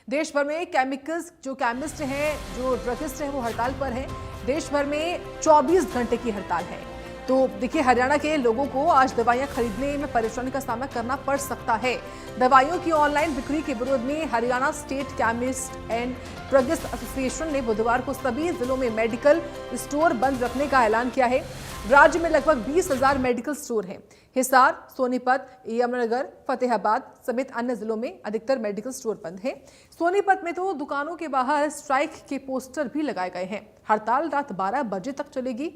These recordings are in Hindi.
देश भर में केमिकल्स जो केमिस्ट हैं, जो ड्रगिस्ट हैं, वो हड़ताल पर हैं। देश भर में 24 घंटे की हड़ताल है। तो देखिए, हरियाणा के लोगों को आज दवाइयां खरीदने में परेशानी का सामना करना पड़ सकता है। दवाइयों की ऑनलाइन बिक्री के विरोध में Haryana state chemist and druggist association ने बुधवार को सभी जिलों में मेडिकल स्टोर बंद रखने का ऐलान किया है। राज्य में लगभग 20,000 मेडिकल स्टोर हैं। हिसार, सोनीपत, यमुनानगर, फतेहाबाद समेत अन्य जिलों में अधिकतर मेडिकल स्टोर बंद हैं। सोनीपत में तो दुकानों के बाहर स्ट्राइक के पोस्टर भी लगाए गए हैं। हड़ताल रात 12 बजे तक चलेगी।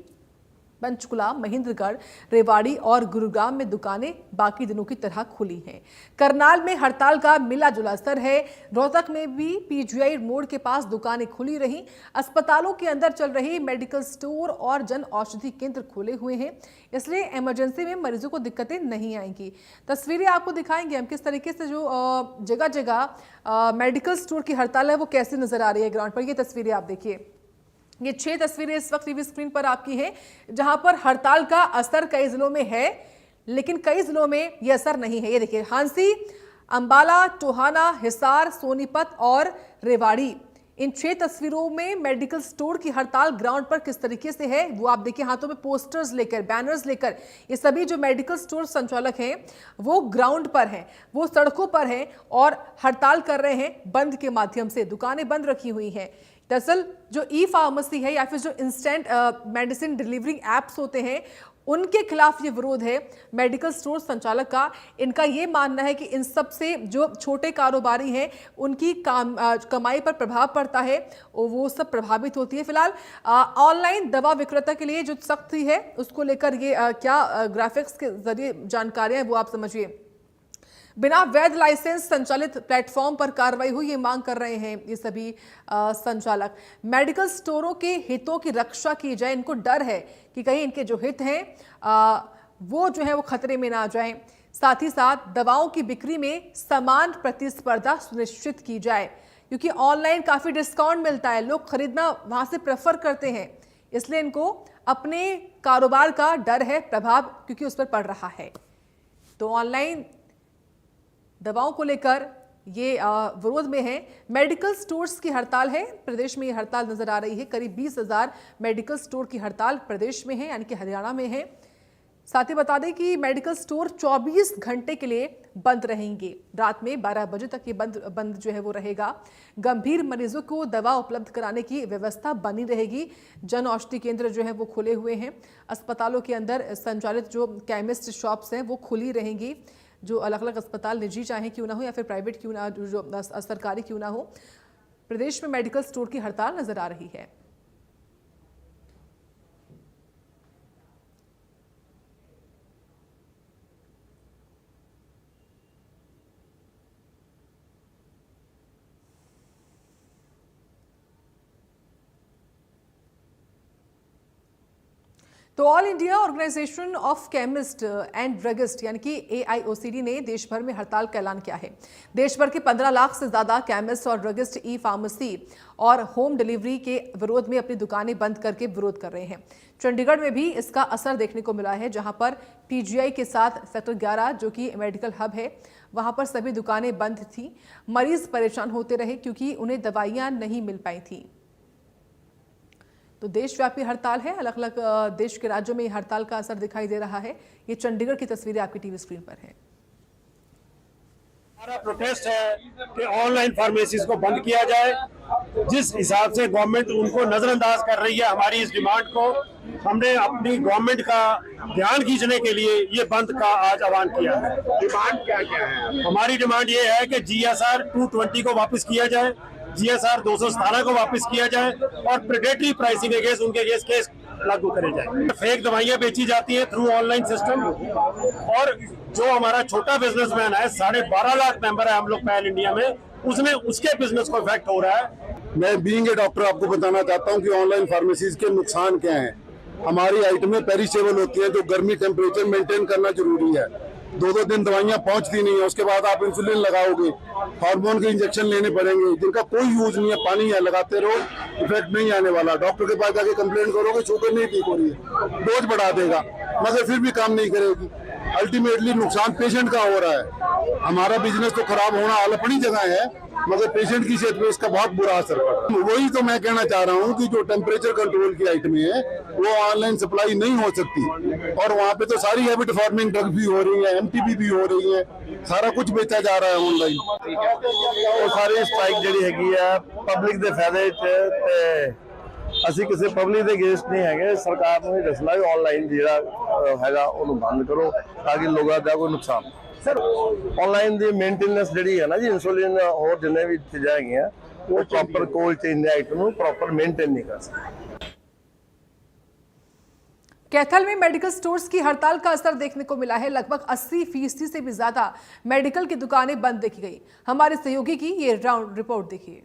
पंचकुला, महेंद्रगढ़, रेवाड़ी और गुरुग्राम में दुकानें बाकी दिनों की तरह खुली हैं। करनाल में हड़ताल का मिला जुला असर है। रोहतक में भी पीजीआई मोड़ के पास दुकानें खुली रहीं। अस्पतालों के अंदर चल रहे मेडिकल स्टोर और जन औषधि केंद्र खुले हुए हैं, इसलिए इमरजेंसी में मरीजों को दिक्कतें नहीं आएंगी। तस्वीरें आपको दिखाएंगे हम किस तरीके से जो जगह जगह मेडिकल स्टोर की हड़ताल है वो कैसे नजर आ रही है ग्राउंड पर। ये तस्वीरें आप देखिए, ये 6 तस्वीरें इस वक्त टीवी स्क्रीन पर आपकी हैं, जहां पर हड़ताल का असर कई जिलों में है, लेकिन कई जिलों में यह असर नहीं है। ये देखिए, हांसी, अंबाला, टोहाना, हिसार, सोनीपत और रेवाड़ी, इन 6 तस्वीरों में मेडिकल स्टोर की हड़ताल ग्राउंड पर किस तरीके से है वो आप देखिए। हाथों में पोस्टर्स लेकर, बैनर्स लेकर ये सभी जो मेडिकल स्टोर संचालक हैं वो ग्राउंड पर हैं, वो सड़कों पर हैं और हड़ताल कर रहे हैं बंद के माध्यम से। दुकानें बंद रखी हुई हैं। दरअसल जो ई फार्मेसी है या फिर जो इंस्टेंट मेडिसिन डिलीवरिंग एप्स होते हैं, उनके खिलाफ ये विरोध है मेडिकल स्टोर संचालक का। इनका ये मानना है कि इन सब से जो छोटे कारोबारी हैं उनकी कमाई पर प्रभाव पड़ता है और वो सब प्रभावित होती है। फिलहाल ऑनलाइन दवा विक्रेता के लिए जो सख्ती है उसको लेकर ये क्या ग्राफिक्स के जरिए जानकारियां वो आप समझिए। बिना वैध लाइसेंस संचालित प्लेटफॉर्म पर कार्रवाई हुई, ये मांग कर रहे हैं ये सभी संचालक। मेडिकल स्टोरों के हितों की रक्षा की जाए। इनको डर है कि कहीं इनके जो हित हैं वो जो है वो खतरे में ना आ जाएं। साथ ही साथ दवाओं की बिक्री में समान प्रतिस्पर्धा सुनिश्चित की जाए, क्योंकि ऑनलाइन काफी डिस्काउंट मिलता है, लोग खरीदना वहां से प्रेफर करते हैं, इसलिए इनको अपने कारोबार का डर है, प्रभाव क्योंकि उस पर पड़ रहा है। तो ऑनलाइन दवाओं को लेकर ये विरोध में है। मेडिकल स्टोर्स की हड़ताल है, प्रदेश में ये हड़ताल नजर आ रही है। करीब 20,000 मेडिकल स्टोर की हड़ताल प्रदेश में है, यानी कि हरियाणा में है। साथ ही बता दें कि मेडिकल स्टोर 24 घंटे के लिए बंद रहेंगे। रात में 12 बजे तक ये बंद जो है वो रहेगा। गंभीर मरीजों को दवा उपलब्ध कराने की व्यवस्था बनी रहेगी। जन औषधि केंद्र जो है वो खुले हुए हैं। अस्पतालों के अंदर संचालित जो केमिस्ट शॉप्स हैं वो खुली रहेंगी। जो अलग अलग अस्पताल निजी चाहे क्यों ना हो या फिर प्राइवेट क्यों ना, जो सरकारी क्यों ना हो, प्रदेश में मेडिकल स्टोर की हड़ताल नजर आ रही है। तो all India organisation of chemist and druggist यानी कि AIOCD ने देश भर में हड़ताल का ऐलान किया है। देश भर के 15 लाख से ज्यादा केमिस्ट और ड्रगिस्ट ई फार्मेसी और होम डिलीवरी के विरोध में अपनी दुकानें बंद करके विरोध कर रहे हैं। चंडीगढ़ में भी इसका असर देखने को मिला है, जहां पर PGI के साथ सेक्टर 11 जो कि मेडिकल हब है, वहां पर सभी दुकानें बंद थी। मरीज परेशान होते रहे क्योंकि उन्हें दवाइयां नहीं मिल पाई थी। तो देशव्यापी हड़ताल है, अलग अलग देश के राज्यों में हड़ताल का असर दिखाई दे रहा है। ये चंडीगढ़ की तस्वीरें आपकी टीवी स्क्रीन पर है। हमारा प्रोटेस्ट है कि ऑनलाइन फार्मेसीज को बंद किया जाए। जिस हिसाब से गवर्नमेंट उनको नजरअंदाज कर रही है हमारी इस डिमांड को, हमने अपनी गवर्नमेंट का ध्यान खींचने के लिए ये बंद का आज आह्वान किया है। डिमांड क्या क्या है? हमारी डिमांड ये है कि GSR 220 को वापस किया जाए, GSR 217 को वापस किया जाए और प्रेडेटरी प्राइसिंग अगेंस्ट उनके अगेंस्ट केस लागू करे जाए। फेक दवाइयां बेची जाती हैं थ्रू ऑनलाइन सिस्टम, और जो हमारा छोटा बिजनेसमैन है, 12.5 लाख मेंबर है हम लोग पैन इंडिया में, उसके बिजनेस को इफेक्ट हो रहा है। मैं बीइंग ए डॉक्टर आपको बताना चाहता हूं कि ऑनलाइन फार्मेसीज के नुकसान क्या हैं। हमारी आइटमें पेरिशेबल होती हैं, जो गर्मी टेम्परेचर मेंटेन करना जरूरी है। 2-2 दिन दवाइयां पहुंचती नहीं है, उसके बाद आप इंसुलिन लगाओगे, हार्मोन के इंजेक्शन लेने पड़ेंगे जिनका कोई यूज नहीं है, पानी है, लगाते रहो, इफेक्ट नहीं आने वाला। डॉक्टर के पास जाके कंप्लेंट करोगे शुगर नहीं ठीक हो रही है, डोज बढ़ा देगा मगर फिर भी काम नहीं करेगी। अल्टीमेटली नुकसान पेशेंट का हो रहा है। हमारा बिजनेस तो खराब होना अपनी जगह है, मगर पेशेंट की सेहत पे इसका बहुत बुरा असर पड़ रहा है। वही तो मैं कहना चाह रहा हूँ कि जो टेम्परेचर कंट्रोल की आइटमें है वो ऑनलाइन सप्लाई नहीं हो सकती, और वहाँ पे तो सारी हैबिट फॉर्मिंग ड्रग्स भी हो रही है, एमटीबी भी हो रही है, सारा कुछ बेचा जा रहा है ऑनलाइन। ਉਹ ਸਾਰੀ ਸਟ੍ਰਾਈਕ ਜਿਹੜੀ ਹੈਗੀ ਆ ਪਬਲਿਕ ਦੇ ਫਾਇਦੇ 'ਚ ਤੇ ਅਸੀਂ ਕਿਸੇ ਪਬਲਿਕ ਦੇ ਅਗੇਂਸਟ ਨਹੀਂ ਹੈਗੇ। ਸਰਕਾਰ ਨੂੰ ਇਹ ਦੱਸਣਾ ਵੀ ਆਨਲਾਈਨ ਜਿਹੜਾ ਹੈਗਾ ਉਹਨੂੰ ਬੰਦ ਕਰੋ ਤਾਂ ਕਿ ਲੋਕਾਂ ਦਾ ਕੋਈ ਨੁਕਸਾਨ। ਸਰ ਆਨਲਾਈਨ ਦੀ ਮੇਨਟੇਨੈਂਸ ਜਿਹੜੀ ਹੈ ਨਾ ਜੀ, ਇਨਸੂਲਿਨ ਹੋਰ ਜਿੰਨੇ ਵੀ ਚੀਜ਼ਾਂ ਹੈਗੀਆਂ ਉਹ ਪ੍ਰੋਪਰ ਕੋਲਡ ਚੇਨ ਦੇ ਆਈਟਮ ਨੂੰ ਪ੍ਰੋਪਰ ਮੇਨਟੇਨ नहीं कर सकते। कैथल में मेडिकल स्टोर्स की हड़ताल का असर देखने को मिला है। लगभग 80% से भी ज्यादा मेडिकल की दुकानें बंद देखी गई। हमारे सहयोगी की ये राउंड रिपोर्ट देखिए।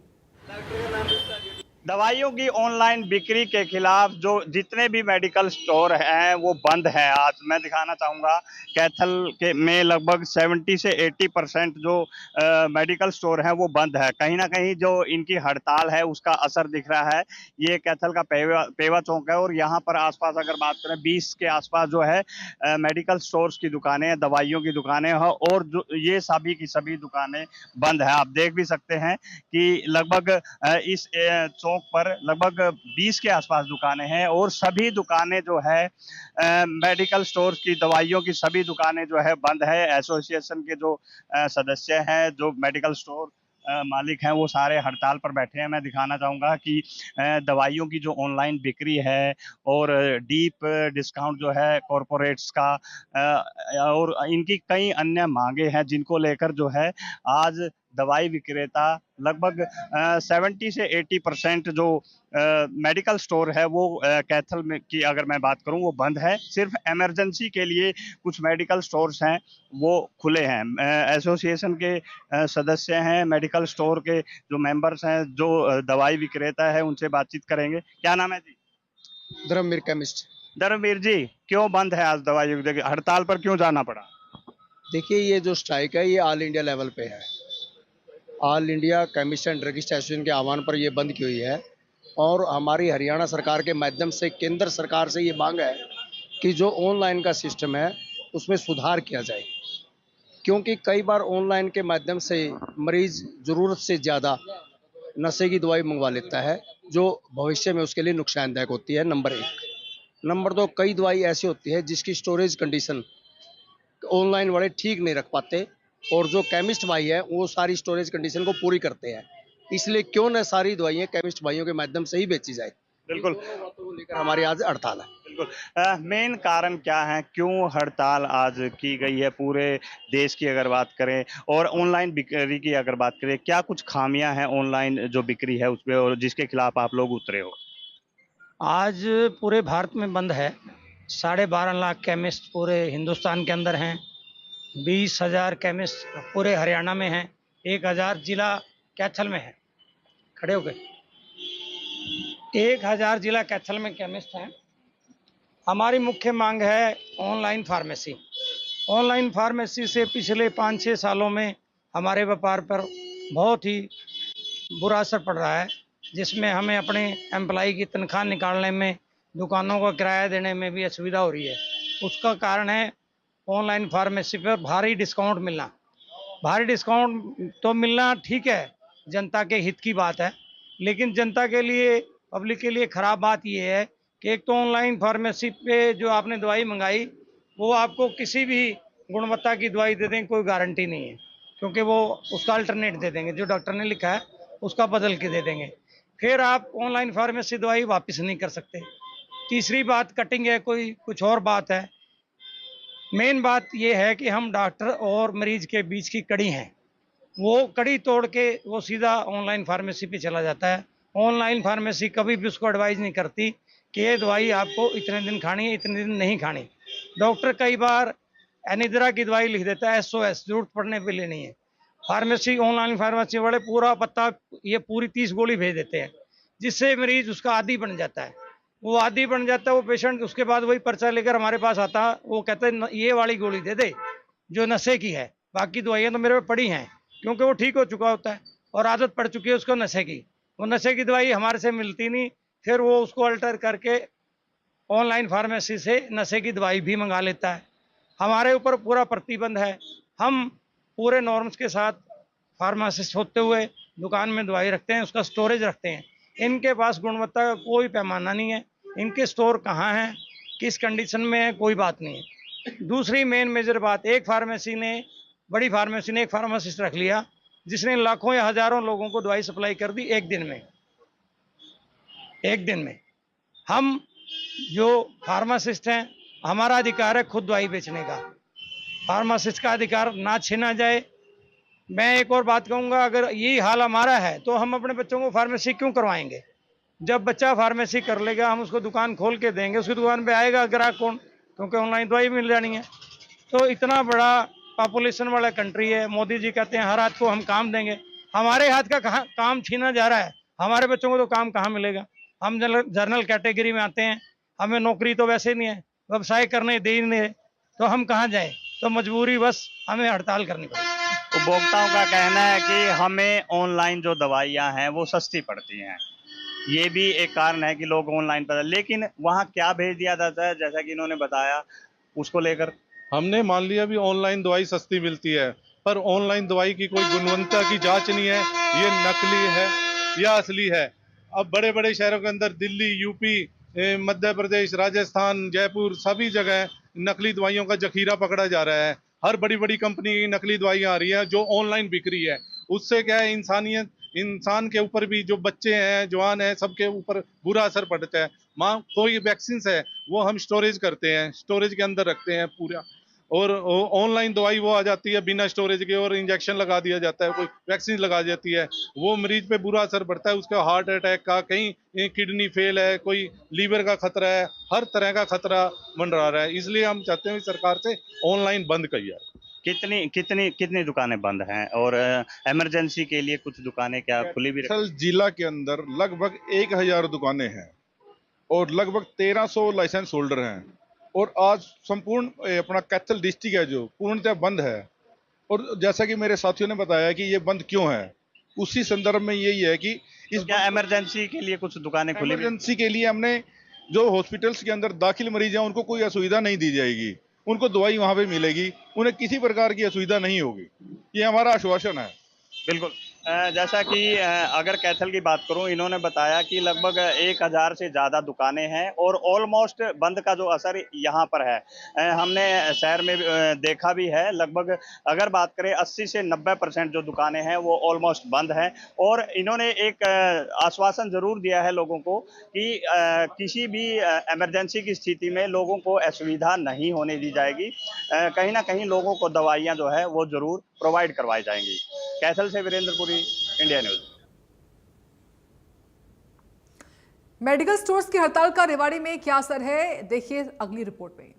दवाइयों की ऑनलाइन बिक्री के खिलाफ जो जितने भी मेडिकल स्टोर हैं वो बंद है। आज मैं दिखाना चाहूँगा कैथल के में लगभग 70 से 80% जो मेडिकल स्टोर हैं वो बंद है। कहीं ना कहीं जो इनकी हड़ताल है उसका असर दिख रहा है। ये कैथल का पेवा चौक है और यहाँ पर आसपास अगर बात करें 20 के आसपास जो है मेडिकल स्टोर्स की दुकानें, दवाइयों की दुकानें हैं और जो ये सभी की सभी दुकानें बंद है। आप देख भी सकते हैं कि लगभग इस चौक पर लगभग 20 के आसपास दुकानें हैं और सभी दुकानें जो है मेडिकल स्टोर की, दवाइयों की सभी दुकानें जो है बंद है। एसोसिएशन के जो सदस्य हैं, जो मेडिकल स्टोर मालिक हैं, वो सारे हड़ताल पर बैठे हैं। मैं दिखाना चाहूँगा कि दवाइयों की जो ऑनलाइन बिक्री है और डीप डिस्काउंट जो है कॉरपोरेट्स का और इनकी कई अन्य मांगे हैं जिनको लेकर जो है आज दवाई विक्रेता लगभग 70 से 80% जो मेडिकल स्टोर है वो कैथल में की अगर मैं बात करूं वो बंद है। सिर्फ इमरजेंसी के लिए कुछ मेडिकल स्टोर्स हैं वो खुले हैं। एसोसिएशन के सदस्य हैं, मेडिकल स्टोर के जो मेंबर्स हैं, जो दवाई विक्रेता है, उनसे बातचीत करेंगे। क्या नाम है जी? धर्मवीर केमिस्ट। धर्मवीर जी, क्यों बंद है आज दवाई? हड़ताल पर क्यों जाना पड़ा? देखिए, ये जो स्ट्राइक है ये ऑल इंडिया लेवल पे है। All India chemist and druggist association के आह्वान पर ये बंद की हुई है और हमारी हरियाणा सरकार के माध्यम से केंद्र सरकार से ये मांग है कि जो ऑनलाइन का सिस्टम है उसमें सुधार किया जाए, क्योंकि कई बार ऑनलाइन के माध्यम से मरीज ज़रूरत से ज़्यादा नशे की दवाई मंगवा लेता है जो भविष्य में उसके लिए नुकसानदायक होती है। नंबर 1। नंबर 2, कई दवाई ऐसी होती है जिसकी स्टोरेज कंडीशन ऑनलाइन वाले ठीक नहीं रख पाते और जो केमिस्ट भाई है वो सारी स्टोरेज कंडीशन को पूरी करते हैं। इसलिए क्यों न सारी दवाइयाँ केमिस्ट भाइयों के माध्यम से ही बेची जाए। बिल्कुल, तो लेकर हमारी आज हड़ताल है। बिल्कुल। मेन कारण क्या है, क्यों हड़ताल आज की गई है पूरे देश की अगर बात करें और ऑनलाइन बिक्री की अगर बात करें, क्या कुछ खामियां हैं ऑनलाइन जो बिक्री है उसपे और जिसके खिलाफ आप लोग उतरे हो? आज पूरे भारत में बंद है। 12.5 लाख केमिस्ट पूरे हिंदुस्तान के अंदर हैं। 20,000 केमिस्ट पूरे हरियाणा में हैं। 1,000 जिला कैथल में है। खड़े हो गए। 1,000 जिला कैथल में केमिस्ट हैं। हमारी मुख्य मांग है ऑनलाइन फार्मेसी। ऑनलाइन फार्मेसी से पिछले 5-6 सालों में हमारे व्यापार पर बहुत ही बुरा असर पड़ रहा है, जिसमें हमें अपने एम्प्लॉय की तनख्वाह निकालने में, दुकानों का किराया देने में भी असुविधा हो रही है। उसका कारण है ऑनलाइन फार्मेसी पर भारी डिस्काउंट मिलना। भारी डिस्काउंट तो मिलना ठीक है, जनता के हित की बात है, लेकिन जनता के लिए, पब्लिक के लिए ख़राब बात यह है कि एक तो ऑनलाइन फार्मेसी पे जो आपने दवाई मंगाई वो आपको किसी भी गुणवत्ता की दवाई दे दें, कोई गारंटी नहीं है, क्योंकि वो उसका अल्टरनेट दे देंगे, जो डॉक्टर ने लिखा है उसका बदल के दे देंगे। फिर आप ऑनलाइन फार्मेसी दवाई वापस नहीं कर सकते। तीसरी बात कटिंग है, कोई कुछ और बात है। मेन बात यह है कि हम डॉक्टर और मरीज के बीच की कड़ी हैं, वो कड़ी तोड़ के वो सीधा ऑनलाइन फार्मेसी पे चला जाता है। ऑनलाइन फार्मेसी कभी भी उसको एडवाइज नहीं करती कि ये दवाई आपको इतने दिन खानी है, इतने दिन नहीं खानी। डॉक्टर कई बार एनिद्रा की दवाई लिख देता है, SOS, जरूरत पड़ने पे लेनी है। फार्मेसी, ऑनलाइन फार्मेसी वाले पूरा पत्ता, ये पूरी 30 गोली भेज देते हैं, जिससे मरीज उसका आदी बन जाता है। वो आदी बन जाता है वो पेशेंट, उसके बाद वही पर्चा लेकर हमारे पास आता है। वो कहते हैं ये वाली गोली दे दे जो नशे की है, बाकी दवाइयाँ तो मेरे पे पड़ी हैं, क्योंकि वो ठीक हो चुका होता है और आदत पड़ चुकी है उसको नशे की। वो नशे की दवाई हमारे से मिलती नहीं, फिर वो उसको अल्टर करके ऑनलाइन फार्मेसी से नशे की दवाई भी मंगा लेता है। हमारे ऊपर पूरा प्रतिबंध है। हम पूरे नॉर्म्स के साथ फार्मासिस्ट होते हुए दुकान में दवाई रखते हैं, उसका स्टोरेज रखते हैं। इनके पास गुणवत्ता का कोई पैमाना नहीं है। इनके स्टोर कहाँ हैं, किस कंडीशन में है, कोई बात नहीं है। दूसरी मेन मेजर बात, बड़ी फार्मेसी ने एक फार्मासिस्ट रख लिया जिसने लाखों या हजारों लोगों को दवाई सप्लाई कर दी एक दिन में। हम जो फार्मासिस्ट हैं, हमारा अधिकार है खुद दवाई बेचने का। फार्मासिस्ट का अधिकार ना छीना जाए। मैं एक और बात कहूँगा, अगर यही हाल हमारा है तो हम अपने बच्चों को फार्मेसी क्यों करवाएंगे? जब बच्चा फार्मेसी कर लेगा, हम उसको दुकान खोल के देंगे, उसकी दुकान पे आएगा ग्राहक कौन? क्योंकि ऑनलाइन दवाई मिल जानी है। तो इतना बड़ा पॉपुलेशन वाला कंट्री है, मोदी जी कहते हैं हर हाथ को हम काम देंगे। हमारे हाथ का काम छीना जा रहा है। हमारे बच्चों को तो काम कहाँ मिलेगा? हम जनरल कैटेगरी में आते हैं, हमें नौकरी तो वैसे नहीं है, व्यवसाय करने दे ही नहीं है, तो हम कहाँ जाएं? तो मजबूरी बस हमें हड़ताल करनी पड़ेगी। उपभोक्ताओं का कहना है कि हमें ऑनलाइन जो दवाइयाँ हैं वो सस्ती पड़ती हैं। ये भी एक कारण है कि लोग ऑनलाइन पर, लेकिन वहाँ क्या भेज दिया जाता है जैसा कि इन्होंने बताया, उसको लेकर हमने मान लिया भी ऑनलाइन दवाई सस्ती मिलती है, पर ऑनलाइन दवाई की कोई गुणवत्ता की जांच नहीं है, ये नकली है या असली है। अब बड़े बड़े शहरों के अंदर दिल्ली, यूपी, मध्य प्रदेश, राजस्थान, जयपुर, सभी जगह नकली दवाइयों का जखीरा पकड़ा जा रहा है। हर बड़ी बड़ी कंपनी की नकली दवाइयाँ आ रही हैं जो ऑनलाइन बिक रही है। उससे क्या है, इंसान के ऊपर भी, जो बच्चे हैं, जवान हैं, सबके ऊपर बुरा असर पड़ता है। कोई वैक्सीन है वो हम स्टोरेज करते हैं, स्टोरेज के अंदर रखते हैं पूरा, और ऑनलाइन दवाई वो आ जाती है बिना स्टोरेज के, और इंजेक्शन लगा दिया जाता है, कोई वैक्सीन लगा जाती है, वो मरीज पे बुरा असर पड़ता है। उसका हार्ट अटैक का, कहीं किडनी फेल है, कोई लीवर का खतरा है, हर तरह का खतरा मंडरा रहा है। इसलिए हम चाहते हैं सरकार से ऑनलाइन बंद की जाए। कितनी दुकानें बंद हैं, और इमरजेंसी के लिए कुछ दुकानें क्या खुली भी सल जिला के अंदर लगभग 1000 दुकानें हैं और लगभग 1300 लाइसेंस होल्डर हैं, और आज संपूर्ण अपना कैथल डिस्ट्रिक्ट है जो पूर्णतः बंद है। और जैसा कि मेरे साथियों ने बताया कि ये बंद क्यों है, उसी संदर्भ में यही है कि इस क्या इमरजेंसी के लिए कुछ दुकानें खुली? इमरजेंसी के लिए हमने जो हॉस्पिटल्स के अंदर दाखिल मरीज हैं उनको कोई असुविधा नहीं दी जाएगी, उनको दवाई वहां पे मिलेगी, उन्हें किसी प्रकार की असुविधा नहीं होगी, ये हमारा आश्वासन है। बिल्कुल। जैसा कि अगर कैथल की बात करूं, इन्होंने बताया कि लगभग 1000 से ज़्यादा दुकानें हैं और ऑलमोस्ट बंद का जो असर यहाँ पर है हमने शहर में देखा भी है। लगभग अगर बात करें 80 से 90% जो दुकानें हैं वो ऑलमोस्ट बंद हैं, और इन्होंने एक आश्वासन ज़रूर दिया है लोगों को कि किसी भी इमरजेंसी की स्थिति में लोगों को असुविधा नहीं होने दी जाएगी। कहीं ना कहीं लोगों को दवाइयाँ जो है वो ज़रूर प्रोवाइड करवाई जाएंगी। कैथल से वीरेंद्रपुरी, इंडिया न्यूज। मेडिकल स्टोर्स की हड़ताल का रेवाड़ी में क्या असर है, देखिए अगली रिपोर्ट में।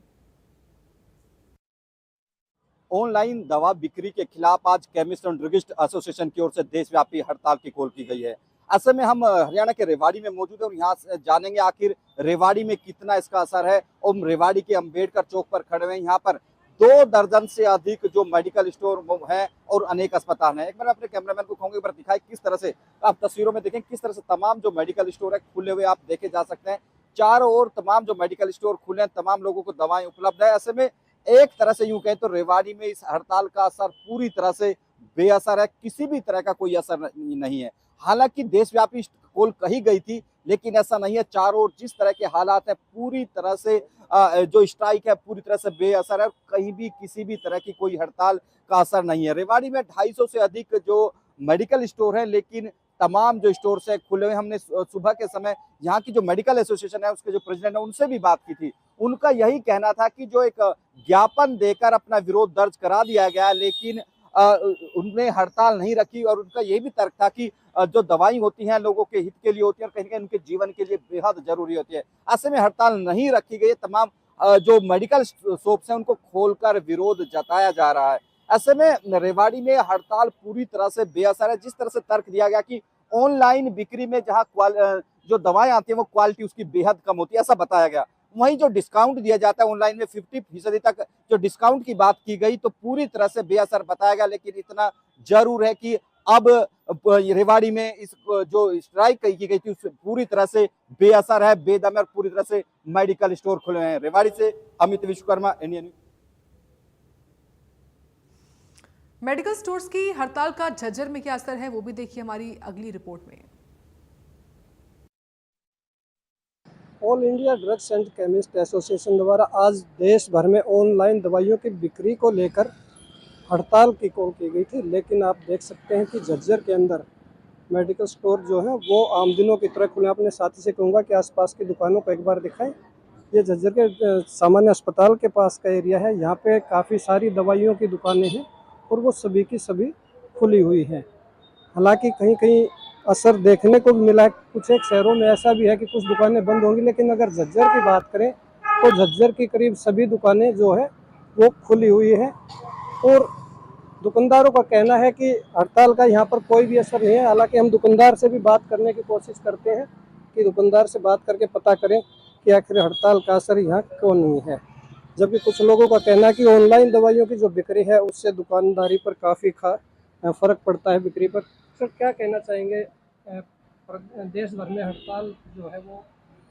ऑनलाइन दवा बिक्री के खिलाफ आज केमिस्ट एंड ड्रगिस्ट एसोसिएशन की ओर से देशव्यापी हड़ताल की कॉल की गई है। ऐसे में हम हरियाणा के रेवाड़ी में मौजूद हैं और यहाँ से जानेंगे आखिर रेवाड़ी में कितना इसका असर है। और रेवाड़ी के अंबेडकर चौक पर खड़े हुए हैं, यहाँ पर 2 दर्जन से अधिक जो मेडिकल स्टोर है और अनेक अस्पताल हैं। एक बार अपने कैमरामैन को कहूंगा एक बार दिखाएं किस तरह से, आप तस्वीरों में देखें किस तरह से तमाम जो मेडिकल स्टोर है खुले हुए आप देखे जा सकते हैं। चारों ओर तमाम जो मेडिकल स्टोर खुले हैं, तमाम लोगों को दवाएं उपलब्ध है। ऐसे में एक तरह से यूं कहें तो रेवाड़ी में इस हड़ताल का असर पूरी तरह से बेअसर है, किसी भी तरह का कोई असर नहीं है। हालांकि देशव्यापी कॉल कही गई थी, लेकिन ऐसा नहीं है। चारों ओर जिस तरह के हालात है पूरी तरह से जो स्ट्राइक है पूरी तरह से बेअसर है, कहीं भी किसी भी तरह की कोई हड़ताल का असर नहीं है। रेवाड़ी में 250 से अधिक जो मेडिकल स्टोर है, लेकिन तमाम जो स्टोर है खुले हुए। हमने सुबह के समय यहाँ की जो मेडिकल एसोसिएशन है उसके जो प्रेसिडेंट है उनसे भी बात की थी। उनका यही कहना था कि जो एक ज्ञापन देकर अपना विरोध दर्ज करा दिया गया, लेकिन उनने हड़ताल नहीं रखी। और उनका ये भी तर्क था कि जो दवाई होती हैं लोगों के हित के लिए होती है और कहीं ना कहीं उनके जीवन के लिए बेहद जरूरी होती है। ऐसे में हड़ताल नहीं रखी गई, तमाम जो मेडिकल शॉप्स हैं उनको खोलकर विरोध जताया जा रहा है। ऐसे में रेवाड़ी में हड़ताल पूरी तरह से बेअसर है। जिस तरह से तर्क दिया गया कि ऑनलाइन बिक्री में जहाँ जो दवाएं आती हैं वो क्वालिटी उसकी बेहद कम होती है, ऐसा बताया गया। वहीं जो डिस्काउंट दिया जाता है ऑनलाइन में 50% तक जो डिस्काउंट की बात की गई तो पूरी तरह से बेअसर बताया गया। लेकिन इतना जरूर है कि अब रेवाड़ी में इस जो स्ट्राइक की गई थी पूरी तरह से बेअसर है, बेदम है और पूरी तरह से मेडिकल स्टोर खुले हैं। रेवाड़ी से Amit Vishwakarma, India news. Medical stores की हड़ताल का झज्जर में क्या असर है वो भी देखिए हमारी अगली रिपोर्ट में। All India drugs and chemist association द्वारा आज देश भर में ऑनलाइन दवाइयों की बिक्री को लेकर हड़ताल की कॉल की गई थी, लेकिन आप देख सकते हैं कि झज्जर के अंदर मेडिकल स्टोर जो है वो आम दिनों की तरह खुले। अपने साथी से कहूँगा कि आसपास की दुकानों को एक बार दिखाएं। ये झज्जर के सामान्य अस्पताल के पास का एरिया है। यहाँ पे काफ़ी सारी दवाइयों की दुकानें हैं और वो सभी की सभी खुली हुई हैं। हालांकि कहीं कहीं असर देखने को भी मिला है। कुछ एक शहरों में ऐसा भी है कि कुछ दुकानें बंद होंगी, लेकिन अगर झज्जर की बात करें तो झज्जर की करीब सभी दुकानें जो है वो खुली हुई हैं और दुकानदारों का कहना है कि हड़ताल का यहाँ पर कोई भी असर नहीं है। हालांकि हम दुकानदार से भी बात करने की कोशिश करते हैं कि दुकानदार से बात करके पता करें कि आखिर हड़ताल का असर यहाँ क्यों नहीं है, जबकि कुछ लोगों का कहना है कि ऑनलाइन दवाइयों की जो बिक्री है उससे दुकानदारी पर काफ़ी फर्क पड़ता है बिक्री पर। सर क्या कहना चाहेंगे, देश भर में हड़ताल जो है वो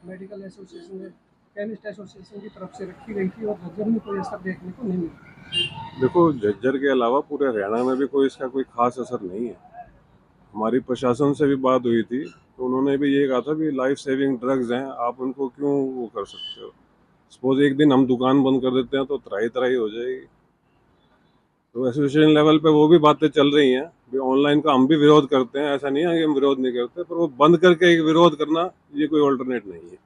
मेडिकल एसोसिएशन केमिस्ट एसोसिएशन की तरफ से रखी गई थी और झज्जर में कोई असर देखने को नहीं मिला। देखो, झज्जर के अलावा पूरे हरियाणा में भी कोई इसका कोई खास असर नहीं है। हमारी प्रशासन से भी बात हुई थी तो उन्होंने भी ये कहा था कि लाइफ सेविंग ड्रग्स हैं, आप उनको क्यों वो कर सकते हो। सपोज एक दिन हम दुकान बंद कर देते हैं तो त्राही त्राही हो जाएगी। तो एसोसिएशन लेवल पे वो भी बातें चल रही हैं। ऑनलाइन का हम भी विरोध करते हैं, ऐसा नहीं है कि हम विरोध नहीं करते, पर वो बंद करके एक विरोध करना ये कोई ऑल्टरनेट नहीं है।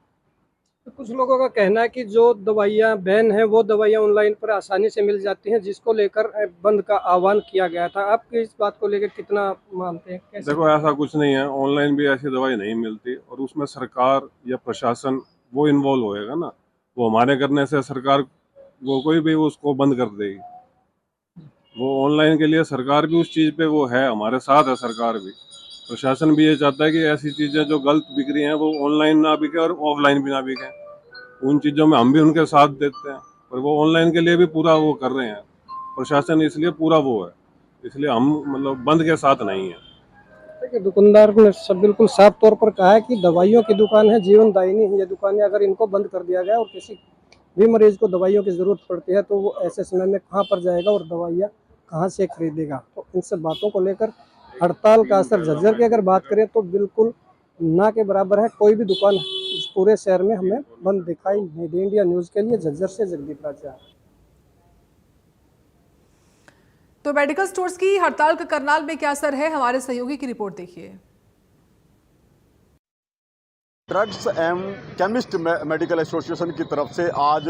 तो कुछ लोगों का कहना है कि जो दवाइयाँ बैन हैं वो दवाइयाँ ऑनलाइन पर आसानी से मिल जाती हैं, जिसको लेकर बंद का आह्वान किया गया था। आप इस बात को लेकर कितना मानते हैं, कैसे? देखो, ऐसा कुछ नहीं है, ऑनलाइन भी ऐसी दवाई नहीं मिलती और उसमें सरकार या प्रशासन वो इन्वॉल्व होएगा ना। वो हमारे करने से सरकार वो कोई भी उसको बंद कर देगी। वो ऑनलाइन के लिए सरकार भी उस चीज़ पे वो है, हमारे साथ है सरकार भी। प्रशासन भी ये चाहता है कि ऐसी चीज़ें जो गलत बिक रही हैं वो ऑनलाइन ना बिके और ऑफलाइन भी ना बिके। उन चीज़ों में हम भी उनके साथ देते हैं, पर वो ऑनलाइन के लिए भी पूरा वो कर रहे हैं प्रशासन, इसलिए पूरा वो है, इसलिए हम मतलब बंद के साथ नहीं है। देखिए, दुकानदार ने सब बिल्कुल साफ तौर पर कहा है कि दवाइयों की दुकान है, जीवनदायिनी है ये दुकानें। अगर इनको बंद कर दिया गया और किसी भी मरीज को दवाइयों की ज़रूरत पड़ती है तो वो ऐसे समय में कहाँ पर जाएगा और दवाइयाँ कहाँ से खरीदेगा। तो इन सब बातों को लेकर हड़ताल का असर झज्जर की अगर बात करें तो बिल्कुल ना के बराबर है। कोई भी दुकान इस पूरे शहर में हमें बंद दिखाई नहीं दी। इंडिया न्यूज़ के लिए झज्जर से जगदीप राजा। तो मेडिकल स्टोर्स की हड़ताल का करनाल में क्या असर है, हमारे सहयोगी की रिपोर्ट देखिए। Drugs and chemist medical association की तरफ से आज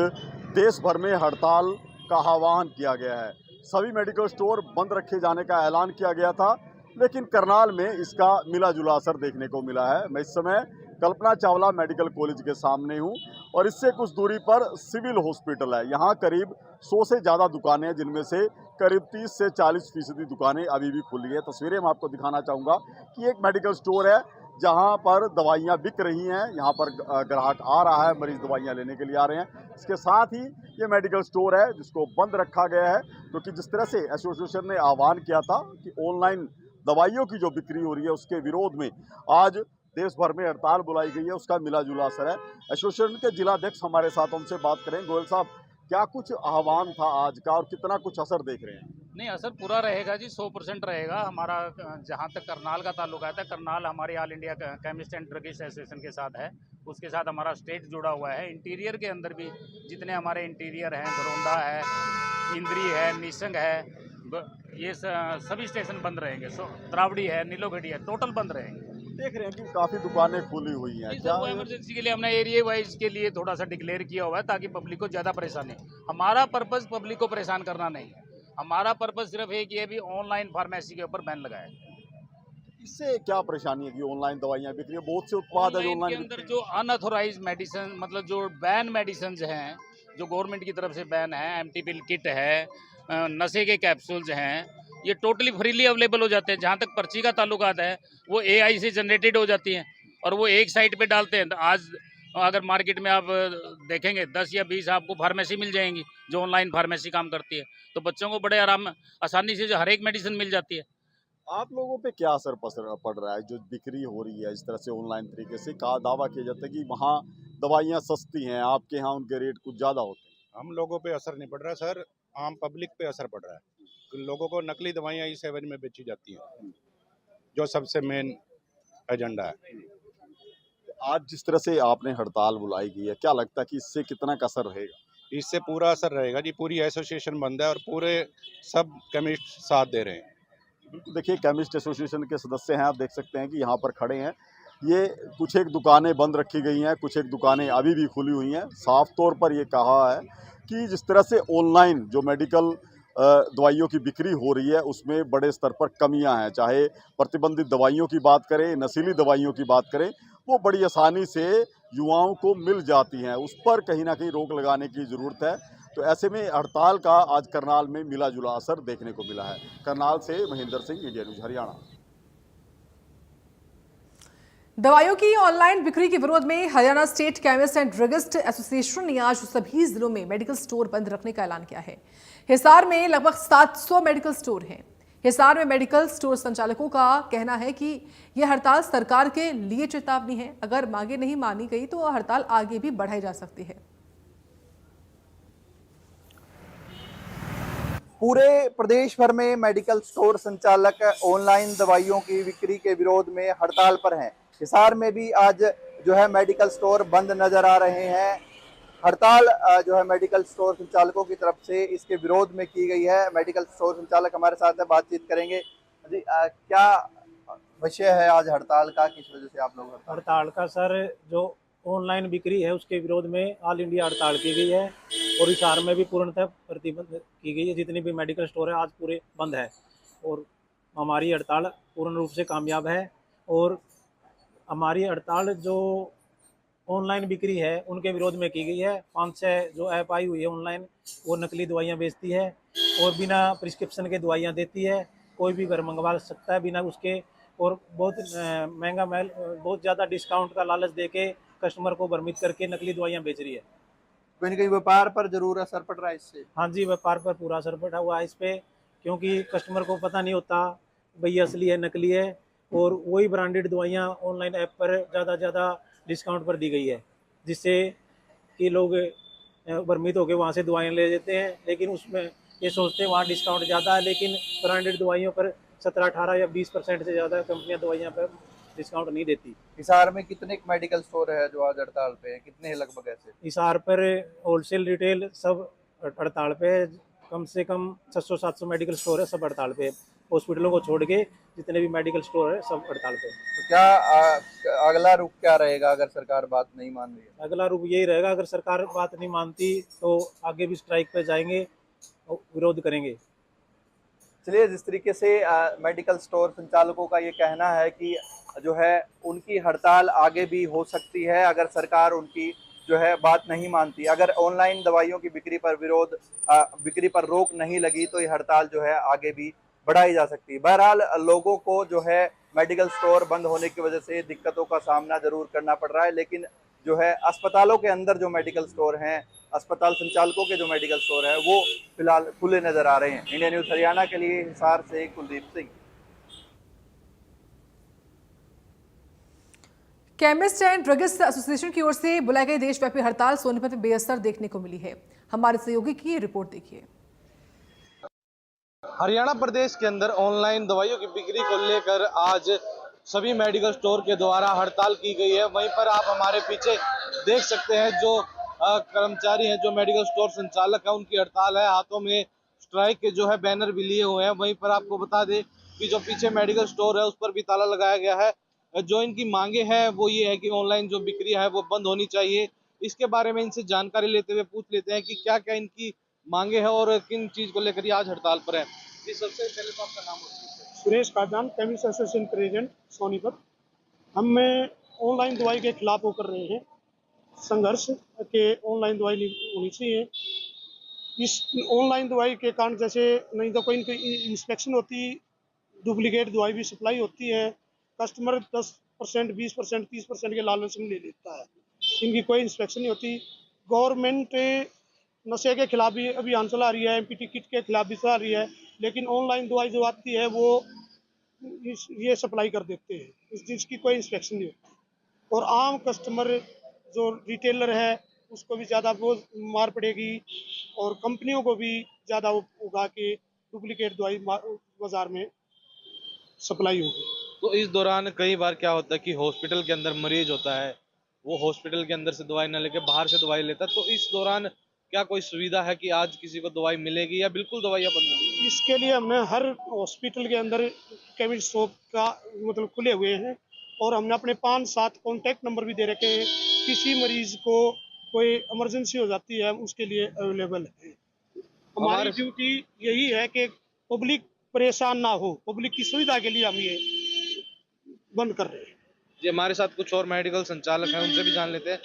देश भर में हड़ताल का आह्वान किया गया है। सभी मेडिकल स्टोर बंद रखे जाने का ऐलान किया गया था, लेकिन करनाल में इसका मिला जुला असर देखने को मिला है। मैं इस समय कल्पना चावला मेडिकल कॉलेज के सामने हूं और इससे कुछ दूरी पर सिविल हॉस्पिटल है। यहाँ करीब 100 से ज़्यादा दुकानें हैं, जिनमें से करीब 30 से 40% दुकानें अभी भी खुली है। तस्वीरें मैं आपको दिखाना चाहूँगा कि एक मेडिकल स्टोर है जहाँ पर दवाइयाँ बिक रही हैं। यहाँ पर ग्राहक आ रहा है, मरीज दवाइयाँ लेने के लिए आ रहे हैं। इसके साथ ही ये मेडिकल स्टोर है जिसको बंद रखा गया है, क्योंकि जिस तरह से एसोसिएशन ने आह्वान किया था कि ऑनलाइन दवाइयों की जो बिक्री हो रही है उसके विरोध में आज देश भर में हड़ताल बुलाई गई है, उसका मिला जुला असर है। एसोसिएशन के जिलाध्यक्ष हमारे साथ, उनसे बात करें। गोयल साहब, क्या कुछ आह्वान था आज का और कितना कुछ असर देख रहे हैं? नहीं, असर पूरा रहेगा जी, 100% रहेगा। हमारा जहाँ तक करनाल का ताल्लुक आता है, करनाल हमारी all India chemist and druggist association के साथ है, उसके साथ हमारा स्टेट जुड़ा हुआ है। इंटीरियर के अंदर भी जितने हमारे इंटीरियर हैं, बरौंदा है, इंद्री है, निसंग है, ये सभी स्टेशन बंद रहेंगे। त्रावड़ी है, नीलोगढ़ी है, टोटल बंद रहेंगे। देख रहे हैं कि काफी दुकानें खुली हुई हैं। क्या इमरजेंसी के लिए हमने एरिया वाइज के लिए थोड़ा सा डिक्लेयर किया हुआ है, ताकि पब्लिक को ज़्यादा परेशानी। हमारा पर्पज़ पब्लिक को परेशान करना नहीं है, हमारा पर्पज़ सिर्फ एक ये भी ऑनलाइन फार्मेसी के ऊपर बैन लगाया है। इससे क्या परेशानी है कि ऑनलाइन दवाइयाँ बिक रही है? बहुत से उत्पाद है ऑनलाइन के अंदर जो अनऑथोराइज मेडिसिन, मतलब जो बैन मेडिसिन हैं, जो गवर्नमेंट की तरफ से बैन है, एम्प्टी पिल किट है, नशे के कैप्सूल्स हैं, ये टोटली फ्रीली अवेलेबल हो जाते हैं। जहाँ तक पर्ची का ताल्लुकात है, वो AI से जनरेटेड हो जाती हैं और वो एक साइट पे डालते हैं। तो आज अगर मार्केट में आप देखेंगे 10 या 20 आपको फार्मेसी मिल जाएंगी जो ऑनलाइन फार्मेसी काम करती है, तो बच्चों को बड़े आसानी से जो हर एक मेडिसिन मिल जाती है। आप लोगों पे क्या असर पड़ रहा है जो बिक्री हो रही है इस तरह से ऑनलाइन तरीके से? कहा दावा किया जाता है कि वहाँ दवाइयाँ सस्ती हैं, आपके यहाँ उनके रेट कुछ ज़्यादा होते हैं। हम लोगों पे असर नहीं पड़ रहा सर, आम पब्लिक पे असर पड़ रहा है। लोगों को नकली दवाइयाँ E7 में बेची जाती हैं, जो सबसे मेन एजेंडा है। आज जिस तरह से आपने हड़ताल बुलाई गई है, क्या लगता है कि इससे कितना का असर रहेगा? इससे पूरा असर रहेगा जी, पूरी एसोसिएशन बंद है और पूरे सब केमिस्ट साथ दे रहे हैं। बिल्कुल, देखिए केमिस्ट एसोसिएशन के सदस्य हैं, आप देख सकते हैं कि यहाँ पर खड़े हैं। ये कुछ एक दुकानें बंद रखी गई हैं, कुछ एक दुकानें अभी भी खुली हुई हैं। साफ तौर पर ये कहा है कि जिस तरह से ऑनलाइन जो मेडिकल दवाइयों की बिक्री हो रही है, उसमें बड़े स्तर पर कमियां हैं। चाहे प्रतिबंधित दवाइयों की बात करें, नशीली दवाइयों की बात करें, वो बड़ी आसानी से युवाओं को मिल जाती हैं। उस पर कहीं ना कहीं रोक लगाने की ज़रूरत है। तो ऐसे में हड़ताल का आज करनाल में मिला जुला असर देखने को मिला है। करनाल से महेंद्र सिंह, इंडिया न्यूज़ हरियाणा। दवाइयों की ऑनलाइन बिक्री के विरोध में Haryana state chemist and druggist association ने आज सभी जिलों में मेडिकल स्टोर बंद रखने का ऐलान किया है। हिसार में लगभग 700 मेडिकल स्टोर हैं। हिसार में मेडिकल स्टोर संचालकों का कहना है कि यह हड़ताल सरकार के लिए चेतावनी है। अगर मांगे नहीं मानी गई तो हड़ताल आगे भी बढ़ाई जा सकती है। पूरे प्रदेश भर में मेडिकल स्टोर संचालक ऑनलाइन दवाइयों की बिक्री के विरोध में हड़ताल पर हैं। हिसार में भी आज जो है मेडिकल स्टोर बंद नजर आ रहे हैं। हड़ताल जो है मेडिकल स्टोर संचालकों की तरफ से इसके विरोध में की गई है। मेडिकल स्टोर संचालक हमारे साथ है, बातचीत करेंगे। जी क्या विषय है आज हड़ताल का, किस वजह से आप लोग हड़ताल का? सर, जो ऑनलाइन बिक्री है उसके विरोध में ऑल इंडिया हड़ताल की गई है और हिसार में भी पूर्णतः प्रतिबंध की गई है। जितनी भी मेडिकल स्टोर है आज पूरे बंद है और हमारी हड़ताल पूर्ण रूप से कामयाब है। और हमारी हड़ताल जो ऑनलाइन बिक्री है उनके विरोध में की गई है। 5-6 जो ऐप आई हुई है ऑनलाइन, वो नकली दवाइयाँ बेचती है और बिना प्रिस्क्रिप्शन के दवाइयाँ देती है। कोई भी घर मंगवा सकता है बिना उसके, और बहुत महंगा बहुत ज़्यादा डिस्काउंट का लालच देके कस्टमर को भ्रमित करके नकली दवाइयाँ बेच रही है। कहीं ना कहीं व्यापार पर जरूर असर पड़ रहा है इससे। हाँ जी, व्यापार पर पूरा असर पड़ा हुआ है इस पे, क्योंकि कस्टमर को पता नहीं होता भाई असली है नकली है, और वही ब्रांडेड दवाइयाँ ऑनलाइन ऐप पर ज़्यादा डिस्काउंट पर दी गई है, जिससे कि लोग भ्रमित होकर वहाँ से दवाइयाँ ले लेते हैं। लेकिन उसमें ये सोचते हैं वहाँ डिस्काउंट ज़्यादा है, लेकिन ब्रांडेड दवाइयों पर 17-18 या 20% से ज़्यादा कंपनियाँ दवाइयाँ पर डिस्काउंट नहीं देती। हिसार में कितने मेडिकल स्टोर है जो आज हड़ताल पे है? कितने हैं लगभग ऐसे? हिसार पर होलसेल रिटेल सब हड़ताल पे है। कम से कम 600-700 मेडिकल स्टोर है, सब हड़ताल पे। हॉस्पिटलों को छोड़ के जितने भी मेडिकल स्टोर है सब हड़ताल पे। तो क्या अगला रुख क्या रहेगा अगर सरकार बात नहीं मान रही है? अगला रुख यही रहेगा, अगर सरकार बात नहीं मानती तो आगे भी स्ट्राइक पे जाएंगे और विरोध करेंगे। चलिए, जिस तरीके से मेडिकल स्टोर संचालकों का ये कहना है कि जो है उनकी हड़ताल आगे भी हो सकती है अगर सरकार उनकी जो है बात नहीं मानती। अगर ऑनलाइन दवाइयों की बिक्री पर रोक नहीं लगी तो ये हड़ताल जो है आगे भी बढ़ाई जा सकती है। बहरहाल लोगों को जो है मेडिकल स्टोर बंद होने की वजह से दिक्कतों का सामना जरूर करना पड़ रहा है, लेकिन जो है अस्पतालों के अंदर जो मेडिकल स्टोर हैं, अस्पताल संचालकों के जो मेडिकल स्टोर है वो फिलहाल खुले नजर आ रहे हैं। इंडिया न्यूज़ हरियाणा के लिए हिसार से Kuldeep Singh. Chemist and druggist association की ओर से बुलाई गई देशव्यापी हड़ताल सोनीपत में बेअसर देखने को मिली है। हमारे सहयोगी की रिपोर्ट देखिए। हरियाणा प्रदेश के अंदर ऑनलाइन दवाइयों की बिक्री को लेकर आज सभी मेडिकल स्टोर के द्वारा हड़ताल की गई है। वहीं पर आप हमारे पीछे देख सकते हैं जो कर्मचारी हैं, जो मेडिकल स्टोर संचालक है, उनकी हड़ताल है। हाथों में स्ट्राइक के जो है बैनर भी लिए हुए हैं। वहीं पर आपको बता दें कि जो पीछे मेडिकल स्टोर है उस पर भी ताला लगाया गया है। जो इनकी मांगे हैं वो ये है कि ऑनलाइन जो बिक्री है वो बंद होनी चाहिए। इसके बारे में इनसे जानकारी लेते हुए पूछ लेते हैं कि क्या क्या इनकी मांगे हैं और किन चीज को लेकर ये आज हड़ताल पर है। जी, सबसे पहले तो आपका नाम है? Suresh Kajan, chemist association president Sonipat. हम ऑनलाइन दवाई के खिलाफ वो कर रहे हैं संघर्ष के, ऑनलाइन दवाई नहीं होनी चाहिए। इस ऑनलाइन दवाई के कारण जैसे नहीं तो कोई इनकी इंस्पेक्शन होती, डुप्लीकेट दवाई भी सप्लाई होती है, कस्टमर 10%, 20%, 30% के लालच में ले लेता है, इनकी कोई इंस्पेक्शन नहीं होती। गवर्नमेंट नशे के खिलाफ भी अभियान चला रही है, एमपीटी किट के खिलाफ भी चला रही है, लेकिन ऑनलाइन दवाई जो आती है वो ये सप्लाई कर देते हैं, इस चीज़ की कोई इंस्पेक्शन नहीं होती। और आम कस्टमर जो रिटेलर है उसको भी ज़्यादा वो मार पड़ेगी और कंपनियों को भी ज़्यादा उगा के डुप्लीकेट दवाई बाजार में सप्लाई होगी। तो इस दौरान कई बार क्या होता है कि हॉस्पिटल के अंदर मरीज होता है, वो हॉस्पिटल के अंदर से दवाई ना लेके बाहर से दवाई लेता है, तो इस दौरान क्या कोई सुविधा है कि आज किसी को दवाई मिलेगी या बिल्कुल दवाइयाँ बंद होंगी? इसके लिए हमने हर हॉस्पिटल के अंदर केमिस्ट शॉप का मतलब खुले हुए हैं और हमने अपने 5-7 कॉन्टैक्ट नंबर भी दे रखे हैं। किसी मरीज को कोई इमरजेंसी हो जाती है उसके लिए अवेलेबल है। हमारी ड्यूटी यही है कि पब्लिक परेशान ना हो, पब्लिक की सुविधा के लिए हम ये बंद कर रहे हैं। जी, हमारे साथ कुछ और मेडिकल संचालक हैं, उनसे भी जान लेते हैं।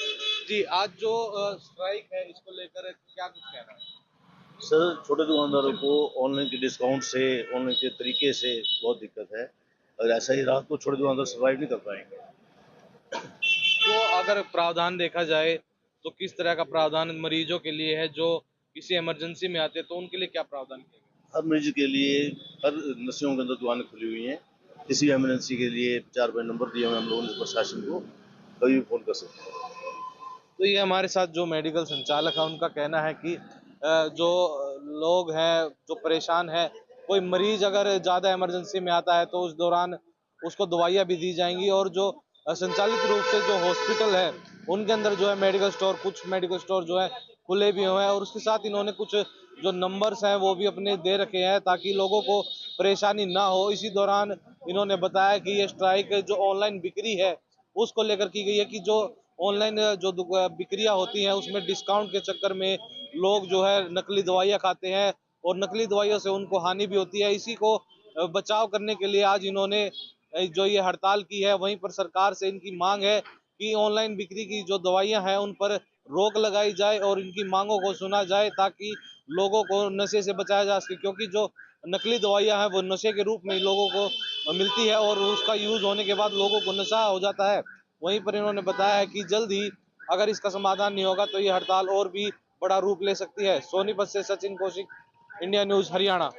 जी, आज जो स्ट्राइक है इसको लेकर क्या कुछ कहना है? सर, छोटे दुकानदारों को ऑनलाइन के डिस्काउंट से, ऑनलाइन के तरीके से बहुत दिक्कत है। अगर ऐसा ही रहा तो छोटे दुकानदार सर्वाइव नहीं कर पाएंगे। तो अगर प्रावधान देखा जाए तो किस तरह का प्रावधान मरीजों के लिए है जो किसी इमरजेंसी में आते हैं, तो उनके लिए क्या प्रावधान किया गया? हर मरीज के लिए हर नर्सिंग होम के अंदर दुकानें खुली हुई हैं। किसी इमरजेंसी के लिए 4 नंबर दिए हुए हम लोगों ने प्रशासन को, कभी भी फोन कर सकते हैं। तो ये हमारे साथ जो मेडिकल संचालक है उनका कहना है कि जो लोग हैं जो परेशान है, कोई मरीज अगर ज़्यादा इमरजेंसी में आता है तो उस दौरान उसको दवाइयाँ भी दी जाएंगी और जो संचालित रूप से जो हॉस्पिटल है उनके अंदर जो है मेडिकल स्टोर, कुछ मेडिकल स्टोर जो है खुले भी हुए हैं और उसके साथ इन्होंने कुछ जो नंबर्स हैं वो भी अपने दे रखे हैं ताकि लोगों को परेशानी ना हो। इसी दौरान इन्होंने बताया कि ये स्ट्राइक जो ऑनलाइन बिक्री है उसको लेकर की गई है कि जो ऑनलाइन जो बिक्रियां होती हैं उसमें डिस्काउंट के चक्कर में लोग जो है नकली दवाइयां खाते हैं और नकली दवाइयों से उनको हानि भी होती है। इसी को बचाव करने के लिए आज इन्होंने जो ये हड़ताल की है। वहीं पर सरकार से इनकी मांग है कि ऑनलाइन बिक्री की जो दवाइयां हैं उन पर रोक लगाई जाए और इनकी मांगों को सुना जाए ताकि लोगों को नशे से बचाया जा सके, क्योंकि जो नकली दवाइयां हैं वो नशे के रूप में लोगों को मिलती है और उसका यूज होने के बाद लोगों को नशा हो जाता है। वहीं पर इन्होंने बताया है कि जल्द ही अगर इसका समाधान नहीं होगा तो ये हड़ताल और भी बड़ा रूप ले सकती है। सोनीपत से सचिन कौशिक, इंडिया न्यूज हरियाणा।